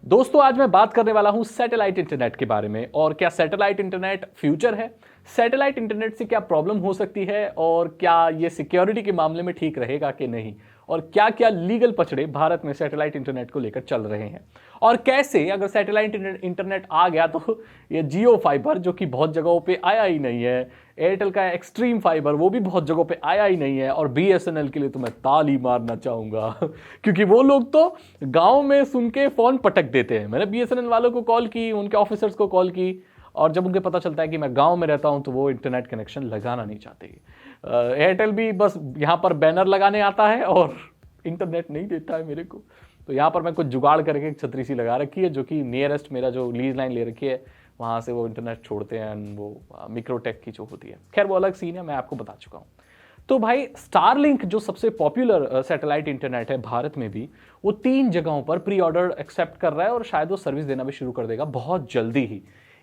दोस्तों आज मैं बात करने वाला हूं सैटेलाइट इंटरनेट के बारे में। और क्या सैटेलाइट इंटरनेट फ्यूचर है? सैटेलाइट इंटरनेट से क्या प्रॉब्लम हो सकती है और क्या ये सिक्योरिटी के मामले में ठीक रहेगा कि नहीं, और क्या क्या लीगल पचड़े भारत में सैटेलाइट इंटरनेट को लेकर चल रहे हैं, और कैसे अगर सैटेलाइट इंटरनेट आ गया तो ये जियो फाइबर जो कि बहुत जगहों पे आया ही नहीं है, एयरटेल का एक्सट्रीम फाइबर वो भी बहुत जगहों पे आया ही नहीं है, और बीएसएनएल के लिए तो मैं ताली मारना चाहूंगा क्योंकि वो लोग तो गांव में सुन के फोन पटक देते हैं। मैंने बीएसएनएल वालों को कॉल की, उनके ऑफिसर्स को कॉल की, और जब उनको पता चलता है कि मैं गांव में रहता हूं तो वो इंटरनेट कनेक्शन लगाना नहीं चाहते। एयरटेल भी बस यहां पर बैनर लगाने आता है और इंटरनेट नहीं देता है मेरे को। तो यहाँ पर मैं कुछ जुगाड़ करके एक छतरी सी लगा रखी है जो कि नियरेस्ट मेरा जो लीज लाइन ले रखी है वहाँ से वो इंटरनेट छोड़ते हैं, वो मिक्रोटेक की जो होती है। खैर वो अलग सीन है, मैं आपको बता चुका हूँ। तो भाई स्टारलिंक जो सबसे पॉपुलर सैटेलाइट इंटरनेट है भारत में भी, वो 3 जगहों पर प्री ऑर्डर एक्सेप्ट कर रहा है और शायद वो सर्विस देना भी शुरू कर देगा बहुत जल्दी ही।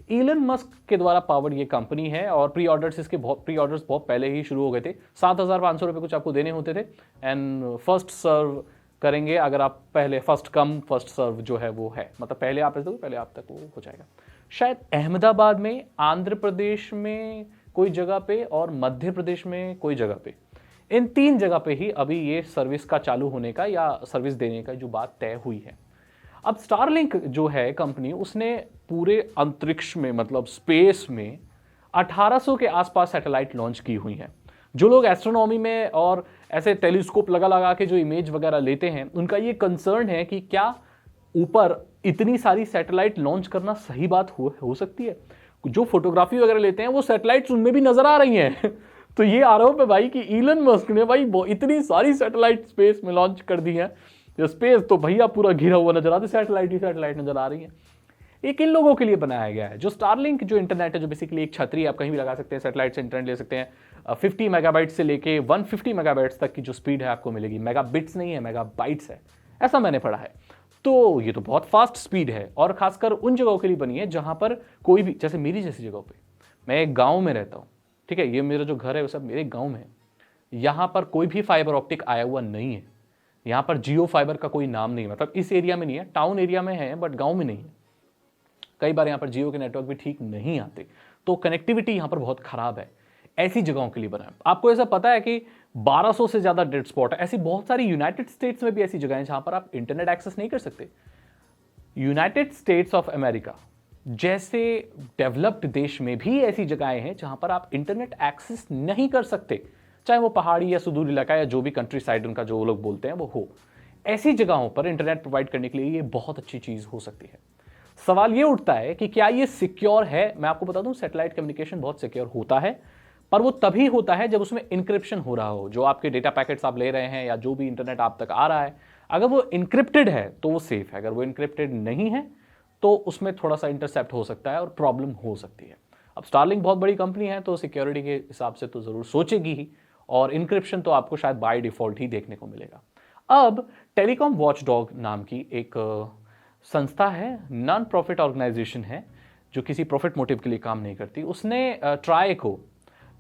इलन मस्क के द्वारा पावर्ड ये कंपनी है और प्री ऑर्डर्स बहुत पहले ही शुरू हो गए थे। 7,500 रुपये कुछ आपको देने होते थे एंड फर्स्ट सर्व करेंगे। अगर आप पहले फर्स्ट कम फर्स्ट सर्व जो है वो है, मतलब पहले आप ऐसे पहले आप तक वो हो जाएगा। शायद अहमदाबाद में, आंध्र प्रदेश में कोई जगह पे और मध्य प्रदेश में कोई जगह पे, इन 3 जगह पे ही अभी ये सर्विस का चालू होने का या सर्विस देने का जो बात तय हुई है। अब स्टारलिंक जो है कंपनी, उसने पूरे अंतरिक्ष में मतलब स्पेस में 1800 के आसपास सैटेलाइट लॉन्च की हुई हैं। जो लोग एस्ट्रोनॉमी में और ऐसे टेलीस्कोप लगा लगा के जो इमेज वगैरह लेते हैं, उनका ये कंसर्न है कि क्या ऊपर इतनी सारी सैटेलाइट लॉन्च करना सही बात हो सकती है। जो फोटोग्राफी वगैरह लेते हैं वो सैटेलाइट्स उनमें भी नजर आ रही हैं तो ये आरोप है भाई कि इलन मस्क ने भाई इतनी सारी सैटेलाइट स्पेस में लॉन्च कर दी है। स्पेस तो भैया पूरा घिरा हुआ नजर आता है, सैटेलाइट ही सैटेलाइट नजर आ रही है। ये किन लोगों के लिए बनाया गया है? जो स्टारलिंक जो इंटरनेट है, जो बेसिकली एक छतरी आप कहीं भी लगा सकते हैं, सैटेलाइट से इंटरनेट ले सकते हैं। 50 मेगाबाइट से लेके 150 मेगाबाइट्स तक की जो स्पीड है आपको मिलेगी। मेगाबिट्स नहीं है, मेगाबाइट्स है, ऐसा मैंने पढ़ा है। तो ये तो बहुत फास्ट स्पीड है और खासकर उन जगहों के लिए बनी है जहां पर कोई भी, जैसे मेरी जैसी जगहों पे, मैं एक गांव में रहता हूं, ठीक है, ये मेरा जो घर है वो सब मेरे गांव में है। यहां पर कोई भी फाइबर ऑप्टिक आया हुआ नहीं है। यहां पर जियो फाइबर का कोई नाम नहीं है, मतलब इस एरिया में नहीं है, टाउन एरिया में है बट गांव में नहीं है। कई बार यहाँ पर जियो के नेटवर्क भी ठीक नहीं आते, तो कनेक्टिविटी यहाँ पर बहुत खराब है। ऐसी जगहों के लिए बना है। आपको ऐसा पता है कि 1200 से ज्यादा डेड स्पॉट है। ऐसी बहुत सारी यूनाइटेड स्टेट्स में भी ऐसी जगह है जहां पर आप इंटरनेट एक्सेस नहीं कर सकते। यूनाइटेड स्टेट्स ऑफ अमेरिका जैसे डेवलप्ड देश में भी ऐसी जगहें हैं जहां पर आप इंटरनेट एक्सेस नहीं कर सकते, चाहे वो पहाड़ी या सुदूर इलाका या जो भी कंट्री साइड उनका जो लोग बोलते हैं वो हो। ऐसी जगहों पर इंटरनेट प्रोवाइड करने के लिए ये बहुत अच्छी चीज हो सकती है। सवाल ये उठता है कि क्या ये सिक्योर है? मैं आपको बता दूं, सैटेलाइट कम्युनिकेशन बहुत सिक्योर होता है, पर वो तभी होता है जब उसमें इंक्रिप्शन हो रहा हो। जो आपके डेटा पैकेट्स आप ले रहे हैं या जो भी इंटरनेट आप तक आ रहा है, अगर वो इंक्रिप्टेड है तो वो सेफ है। अगर वो इंक्रिप्टेड नहीं है तो उसमें थोड़ा सा इंटरसेप्ट हो सकता है और प्रॉब्लम हो सकती है। अब स्टारलिंक बहुत बड़ी कंपनी है तो सिक्योरिटी के हिसाब से तो जरूर सोचेगी ही, और इंक्रिप्शन तो आपको शायद बाय डिफॉल्ट ही देखने को मिलेगा। अब टेलीकॉम वॉचडॉग नाम की एक संस्था है, नॉन प्रॉफिट ऑर्गेनाइजेशन है जो किसी प्रॉफिट मोटिव के लिए काम नहीं करती। उसने ट्राई को,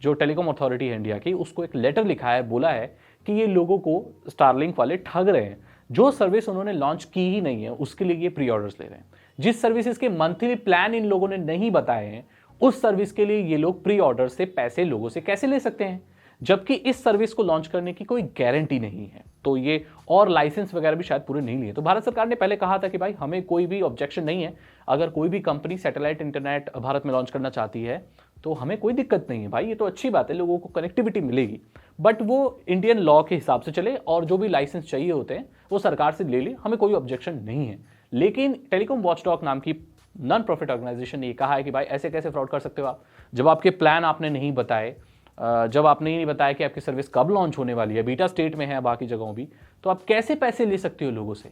जो टेलीकॉम अथॉरिटी है इंडिया की, उसको एक लेटर लिखा है, बोला है कि ये लोगों को स्टारलिंक वाले ठग रहे हैं। जो सर्विस उन्होंने लॉन्च की ही नहीं है उसके लिए ये प्री ऑर्डर्स ले रहे हैं। जिस सर्विसेज के मंथली प्लान इन लोगों ने नहीं बताए हैं, उस सर्विस के लिए ये लोग प्री ऑर्डर से पैसे लोगों से कैसे ले सकते हैं, जबकि इस सर्विस को लॉन्च करने की कोई गारंटी नहीं है। तो ये और लाइसेंस वगैरह भी शायद पूरे नहीं लिए। तो भारत सरकार ने पहले कहा था कि भाई हमें कोई भी ऑब्जेक्शन नहीं है, अगर कोई भी कंपनी सैटेलाइट इंटरनेट भारत में लॉन्च करना चाहती है तो हमें कोई दिक्कत नहीं है भाई, ये तो अच्छी बात है, लोगों को कनेक्टिविटी मिलेगी, बट वो इंडियन लॉ के हिसाब से चले और जो भी लाइसेंस चाहिए होते हैं वो सरकार से ले ले, हमें कोई ऑब्जेक्शन नहीं है। लेकिन टेलीकॉम वॉचडॉग नाम की नॉन प्रॉफिट ऑर्गेनाइजेशन ने कहा है कि भाई ऐसे कैसे फ्रॉड कर सकते हो आप, जब आपके प्लान आपने नहीं बताए, जब आपने नहीं बताया कि आपकी सर्विस कब लॉन्च होने वाली है, बीटा स्टेट में है बाकी जगहों भी, तो आप कैसे पैसे ले सकते हो लोगों से।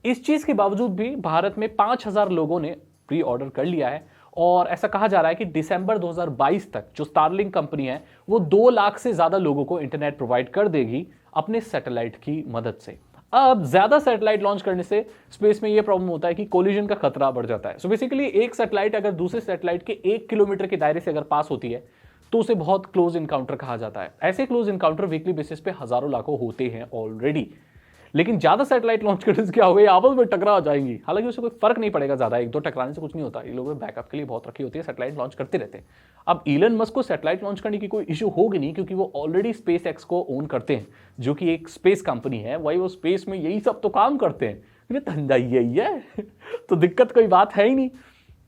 इस चीज के बावजूद भी भारत में 5000 लोगों ने प्री ऑर्डर कर लिया है और ऐसा कहा जा रहा है कि दिसंबर 2022 तक जो स्टारलिंक कंपनी है वो 2 लाख से ज्यादा लोगों को इंटरनेट प्रोवाइड कर देगी अपने सैटेलाइट की मदद से। अब ज्यादा सैटेलाइट लॉन्च करने से स्पेस में यह प्रॉब्लम होता है कि कोलिजन का खतरा बढ़ जाता है। सो बेसिकली एक सैटेलाइट अगर दूसरे सैटेलाइट के 1 किलोमीटर के दायरे से अगर पास होती है तो उसे बहुत क्लोज इनकाउंटर कहा जाता है। ऐसे क्लोज इनकाउंटर वीकली बेसिस पे हजारों लाखों होते हैं ऑलरेडी। लेकिन ज़्यादा सैटेलाइट लॉन्च करने से क्या होगा, ये आपस में टकरा जाएंगी। हालांकि उससे कोई फर्क नहीं पड़ेगा ज़्यादा, एक दो टकराने से कुछ नहीं होता, ये लोगों ने बैकअप के लिए बहुत रखी होती है, सैटेलाइट लॉन्च करते रहते हैं। अब इलन मस्क को सैटेलाइट लॉन्च करने की कोई इशू होगी नहीं, क्योंकि वो ऑलरेडी स्पेस एक्स को ओन करते हैं, जो कि एक स्पेस कंपनी है, वही वो स्पेस में यही सब तो काम करते हैं, धंधा यही है तो दिक्कत कोई बात है ही नहीं।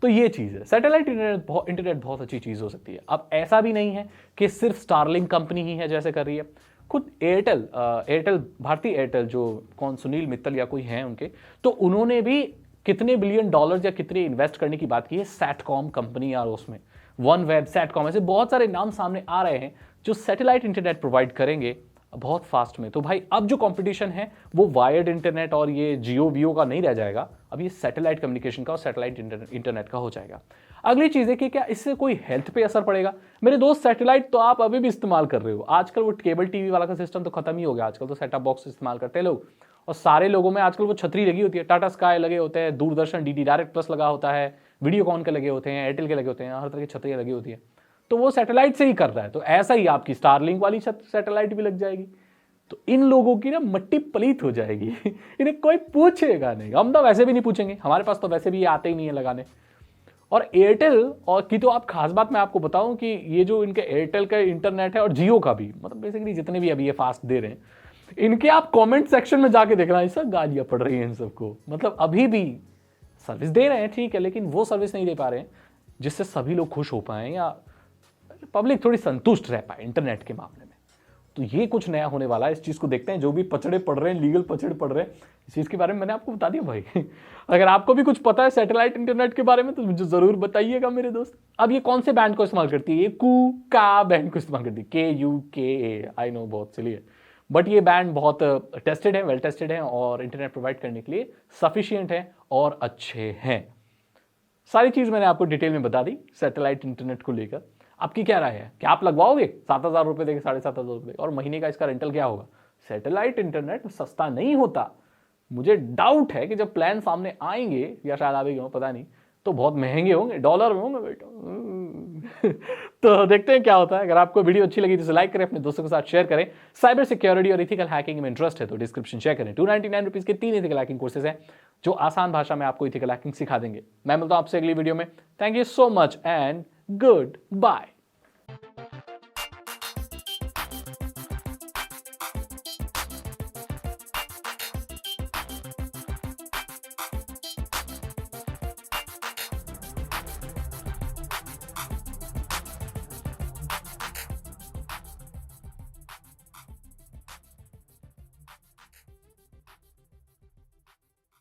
तो ये चीज़ है, सैटेलाइट इंटरनेट बहुत अच्छी चीज़ हो सकती है। अब ऐसा भी नहीं है कि सिर्फ स्टारलिंक कंपनी ही है जैसे कर रही है, खुद एयरटेल भारतीय एयरटेल जो कौन सुनील मित्तल या कोई हैं उनके, तो उन्होंने भी कितने बिलियन डॉलर या कितने इन्वेस्ट करने की बात की है सैटकॉम कंपनी, और उसमें वन वेब, सैटकॉम, ऐसे बहुत सारे नाम सामने आ रहे हैं जो सैटेलाइट इंटरनेट प्रोवाइड करेंगे बहुत फास्ट में। तो भाई अब जो कंपटीशन है वो वायर्ड इंटरनेट और ये जियो वियो का नहीं रह जाएगा, अब ये सैटेलाइट कम्युनिकेशन का और सैटेलाइट इंटरनेट का हो जाएगा। अगली चीज़ है कि क्या इससे कोई हेल्थ पे असर पड़ेगा। मेरे दोस्त सैटेलाइट तो आप अभी भी इस्तेमाल कर रहे हो, आजकल वो केबल टीवी वाला का सिस्टम तो खत्म ही हो गया, आजकल तो सेटअप बॉक्स इस्तेमाल करते हैं लोग, और सारे लोगों में आजकल वो छतरी लगी होती है, टाटा स्काई लगे होते हैं, दूरदर्शन डीडी डायरेक्ट प्लस लगा होता है, वीडियोकॉन के लगे होते हैं, एयरटेल के लगे होते हैं, हर तरह की छतरियाँ लगी होती है, तो वो सैटेलाइट से ही कर रहा है। तो ऐसा ही आपकी स्टारलिंक वाली सैटेलाइट भी लग जाएगी, तो इन लोगों की ना मट्टी पलीत हो जाएगी इन्हें कोई पूछेगा नहीं, हम तो वैसे भी नहीं पूछेंगे, हमारे पास तो वैसे भी ये आते ही नहीं है लगाने। और एयरटेल और की तो आप खास बात मैं आपको बताऊं कि ये जो इनके एयरटेल का इंटरनेट है और जियो का भी, मतलब बेसिकली जितने भी अभी ये फास्ट दे रहे हैं, इनके आप कमेंट सेक्शन में जाके देखना, ये सब गालियां पड़ रही हैं इन सबको। मतलब अभी भी सर्विस दे रहे हैं ठीक है, लेकिन वो सर्विस नहीं दे पा रहे हैं जिससे सभी लोग खुश हो पाए या पब्लिक थोड़ी संतुष्ट रह पाए इंटरनेट के मामले में। तो ये कुछ नया होने वाला है, इस चीज़ को देखते हैं। जो भी पचड़े पड़ रहे हैं, लीगल पचड़े पड़ रहे हैं, इस चीज़ के बारे में मैंने आपको बता दिया भाई अगर आपको भी कुछ पता है सैटेलाइट इंटरनेट के बारे में तो मुझे ज़रूर बताइएगा मेरे दोस्त। अब ये कौन से बैंड को इस्तेमाल करती है, ये का बैंड को इस्तेमाल करती है, KUKA, आई नो बहुत सिली है, बट ये बैंड बहुत टेस्टेड है, वेल टेस्टेड है और इंटरनेट प्रोवाइड करने के लिए सफिशियंट है और अच्छे हैं। सारी चीज़ मैंने आपको डिटेल में बता दी सैटेलाइट इंटरनेट को लेकर। आपकी क्या राय है, क्या आप लगवाओगे 7,000 रुपये देके, 7,500 रुपये, और महीने का इसका रेंटल क्या होगा? सैटेलाइट इंटरनेट सस्ता नहीं होता, मुझे डाउट है कि जब प्लान सामने आएंगे या शायद आगे हों पता नहीं, तो बहुत महंगे होंगे, डॉलर में होंगे बेटा तो देखते हैं क्या होता है। अगर आपको वीडियो अच्छी लगी तो लाइक करें, अपने दोस्तों के साथ शेयर करें। साइबर सिक्योरिटी और इथिकल हैकिंग में इंटरेस्ट है तो डिस्क्रिप्शन चेक करें, 299 रुपीज़ के 3 इथिकल हैकिंग कोर्सेज हैं जो आसान भाषा में आपको इथिकल हैकिंग सिखा देंगे। मैं मिलता हूं आपसे अगली वीडियो में। Thank you so much and good bye.